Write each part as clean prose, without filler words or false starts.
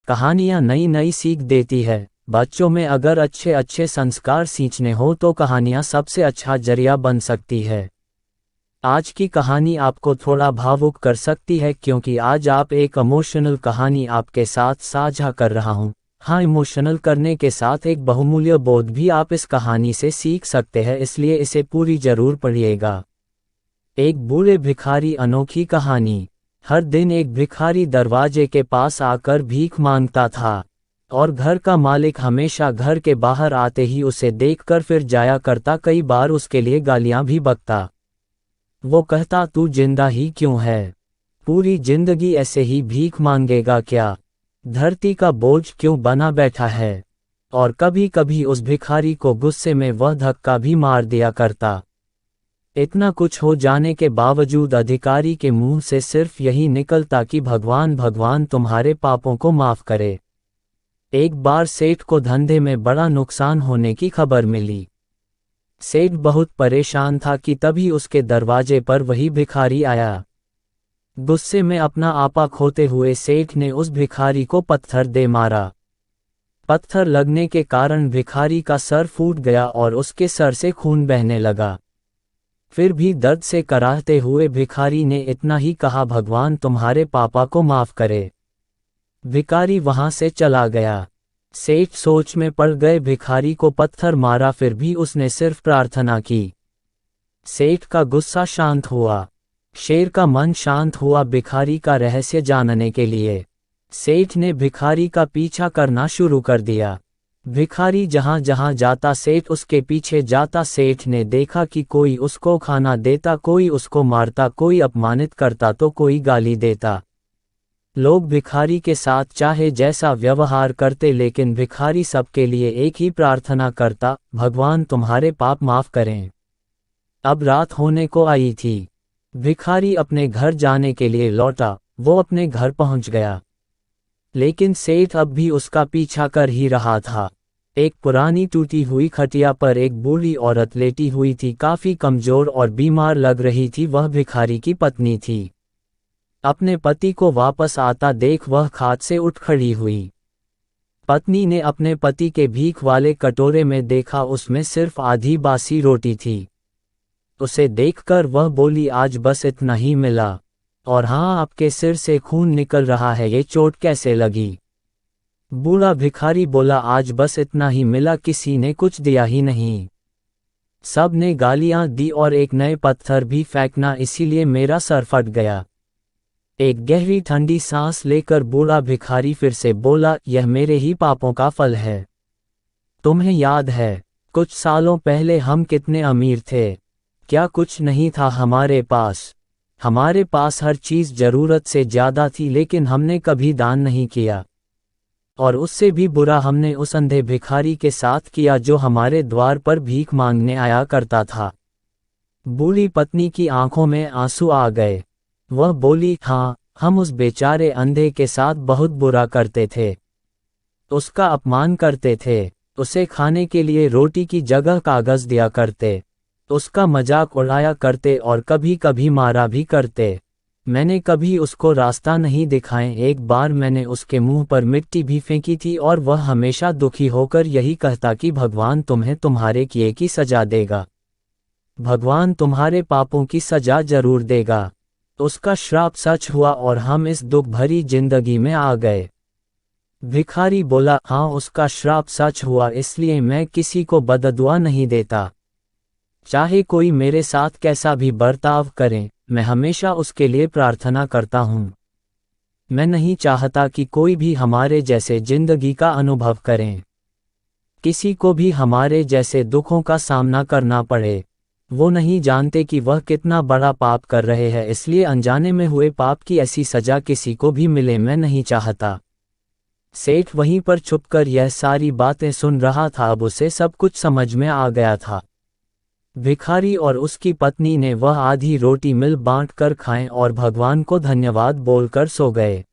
कहानियाँ नई नई सीख देती है। बच्चों में अगर अच्छे अच्छे संस्कार सींचने हो तो कहानियाँ सबसे अच्छा जरिया बन सकती है। आज की कहानी आपको थोड़ा भावुक कर सकती है क्योंकि आज आप एक इमोशनल कहानी आपके साथ साझा कर रहा हूँ। हाँ, इमोशनल करने के साथ एक बहुमूल्य बोध भी आप इस कहानी से सीख सकते हैं, इसलिए इसे पूरी जरूर पढ़िएगा। एक बूढ़े भिखारी। अनोखी कहानी। हर दिन एक भिखारी दरवाजे के पास आकर भीख मांगता था और घर का मालिक हमेशा घर के बाहर आते ही उसे देखकर फिर जाया करता। कई बार उसके लिए गालियां भी बकता। वो कहता, तू जिंदा ही क्यों है? पूरी जिंदगी ऐसे ही भीख मांगेगा क्या? धरती का बोझ क्यों बना बैठा है? और कभी कभी उस भिखारी को गुस्से में वह धक्का भी मार दिया करता। इतना कुछ हो जाने के बावजूद अधिकारी के मुंह से सिर्फ यही निकलता कि भगवान भगवान तुम्हारे पापों को माफ करे। एक बार सेठ को धंधे में बड़ा नुकसान होने की खबर मिली। सेठ बहुत परेशान था कि तभी उसके दरवाजे पर वही भिखारी आया। गुस्से में अपना आपा खोते हुए सेठ ने उस भिखारी को पत्थर दे मारा। पत्थर लगने के कारण भिखारी का सर फूट गया और उसके सर से खून बहने लगा। फिर भी दर्द से कराहते हुए भिखारी ने इतना ही कहा, भगवान तुम्हारे पापा को माफ करे। भिखारी वहां से चला गया। सेठ सोच में पड़ गए, भिखारी को पत्थर मारा फिर भी उसने सिर्फ प्रार्थना की। सेठ का गुस्सा शांत हुआ। शेर का मन शांत हुआ भिखारी का रहस्य जानने के लिए। सेठ ने भिखारी का पीछा करना शुरू कर दिया। भिखारी जहां जहां जाता सेठ उसके पीछे जाता। सेठ ने देखा कि कोई उसको खाना देता, कोई उसको मारता, कोई अपमानित करता तो कोई गाली देता। लोग भिखारी के साथ चाहे जैसा व्यवहार करते, लेकिन भिखारी सबके लिए एक ही प्रार्थना करता, भगवान तुम्हारे पाप माफ करें। अब रात होने को आई थी। भिखारी अपने घर जाने के लिए लौटा। वो अपने घर पहुंच गया, लेकिन सेठ अब भी उसका पीछा कर ही रहा था। एक पुरानी टूटी हुई खटिया पर एक बूढ़ी औरत लेटी हुई थी, काफी कमजोर और बीमार लग रही थी। वह भिखारी की पत्नी थी। अपने पति को वापस आता देख वह खाट से उठ खड़ी हुई। पत्नी ने अपने पति के भीख वाले कटोरे में देखा, उसमें सिर्फ आधी बासी रोटी थी। उसे देखकर वह बोली, आज बस इतना ही मिला। और हाँ, आपके सिर से खून निकल रहा है, ये चोट कैसे लगी? बूढ़ा भिखारी बोला, आज बस इतना ही मिला, किसी ने कुछ दिया ही नहीं। सब ने गालियां दी और एक नए पत्थर भी फेंकना, इसीलिए मेरा सर फट गया। एक गहरी ठंडी सांस लेकर बूढ़ा भिखारी फिर से बोला, यह मेरे ही पापों का फल है। तुम्हें याद है कुछ सालों पहले हम कितने अमीर थे? क्या कुछ नहीं था हमारे पास? हमारे पास हर चीज जरूरत से ज्यादा थी, लेकिन हमने कभी दान नहीं किया। और उससे भी बुरा हमने उस अंधे भिखारी के साथ किया जो हमारे द्वार पर भीख मांगने आया करता था। बूढ़ी पत्नी की आंखों में आंसू आ गए। वह बोली, हाँ, हम उस बेचारे अंधे के साथ बहुत बुरा करते थे। उसका अपमान करते थे। उसे खाने के लिए रोटी की जगह कागज दिया करते। उसका मजाक उड़ाया करते और कभी कभी मारा भी करते। मैंने कभी उसको रास्ता नहीं दिखाए। एक बार मैंने उसके मुंह पर मिट्टी भी फेंकी थी और वह हमेशा दुखी होकर यही कहता कि भगवान तुम्हें तुम्हारे किए की सजा देगा। भगवान तुम्हारे पापों की सजा जरूर देगा। उसका श्राप सच हुआ और हम इस दुख भरी जिंदगी में आ गए। भिखारी बोला, हाँ, उसका श्राप सच हुआ, इसलिए मैं किसी को बददुआ नहीं देता। चाहे कोई मेरे साथ कैसा भी बर्ताव करे, मैं हमेशा उसके लिए प्रार्थना करता हूँ। मैं नहीं चाहता कि कोई भी हमारे जैसे जिंदगी का अनुभव करें, किसी को भी हमारे जैसे दुखों का सामना करना पड़े। वो नहीं जानते कि वह कितना बड़ा पाप कर रहे हैं, इसलिए अनजाने में हुए पाप की ऐसी सजा किसी को भी मिले, मैं नहीं चाहता। सेठ वहीं पर छुपकर यह सारी बातें सुन रहा था। अब उसे सब कुछ समझ में आ गया था। भिखारी और उसकी पत्नी ने वह आधी रोटी मिल बांट कर खाएं और भगवान को धन्यवाद बोलकर सो गए।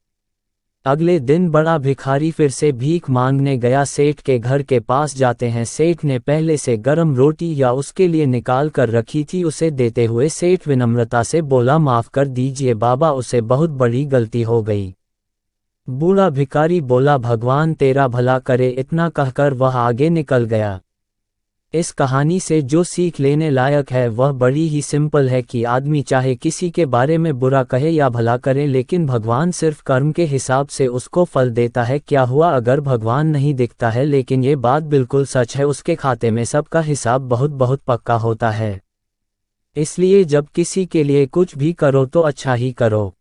अगले दिन बड़ा भिखारी फिर से भीख मांगने गया। सेठ के घर के पास जाते हैं। सेठ ने पहले से गरम रोटी या उसके लिए निकाल कर रखी थी। उसे देते हुए सेठ विनम्रता से बोला, माफ कर दीजिए बाबा, उसे बहुत बड़ी गलती हो गई। बूढ़ा भिखारी बोला, भगवान तेरा भला करे। इतना कहकर वह आगे निकल गया। इस कहानी से जो सीख लेने लायक है वह बड़ी ही सिंपल है कि आदमी चाहे किसी के बारे में बुरा कहे या भला करे, लेकिन भगवान सिर्फ कर्म के हिसाब से उसको फल देता है। क्या हुआ अगर भगवान नहीं दिखता है, लेकिन ये बात बिल्कुल सच है, उसके खाते में सबका हिसाब बहुत बहुत पक्का होता है। इसलिए जब किसी के लिए कुछ भी करो तो अच्छा ही करो।